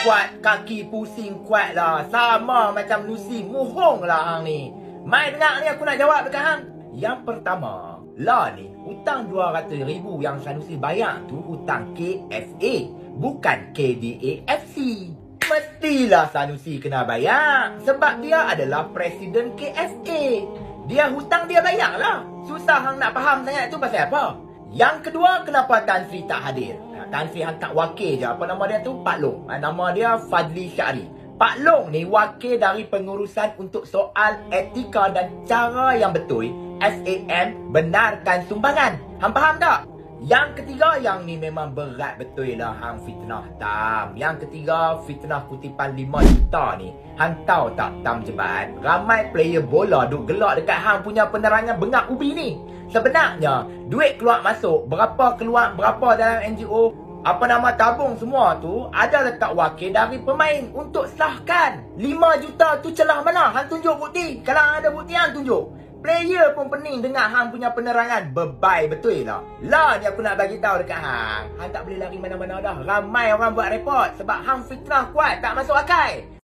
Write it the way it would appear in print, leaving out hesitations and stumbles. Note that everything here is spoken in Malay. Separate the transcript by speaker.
Speaker 1: kuat, kaki pusing kuat lah. Sama macam Lucy muhung lah hang ni. Mai dengar ni aku nak jawab dekat hang. Yang pertama, lah ni, hutang 200,000 yang Sanusi bayar tu hutang KFA, bukan KDAFC. Mestilah Sanusi kena bayar sebab dia adalah Presiden KFA. Dia hutang dia bayar lah. Susah hang nak faham sangat tu pasal apa? Yang kedua, kenapa Tan Sri tak hadir? Tan Sri hantar wakil je. Apa nama dia tu? Pak Long. Nama dia Fadli Syari. Pak Long ni wakil dari pengurusan untuk soal etika dan cara yang betul SAM benarkan sumbangan. Hang faham tak? Yang ketiga, yang ni memang berat betul lah hang fitnah Tam. Yang ketiga, fitnah kutipan 5 juta ni. Hang tahu tak Tam Jebat, ramai player bola duk gelak dekat hang punya penerangan bengak ubi ni. Sebenarnya, duit keluar masuk, berapa keluar, berapa dalam NGO, apa nama tabung semua tu, ada letak wakil dari pemain untuk sahkan. 5 juta tu celah mana? Hang tunjuk bukti. Kalau ada bukti hang tunjuk. Player pun pening dengar hang punya penerangan. Bebai betul lah. Lah ni aku nak bagi tahu dekat hang. Hang tak boleh lari mana-mana dah. Ramai orang buat report sebab hang fitnah kuat, tak masuk akal.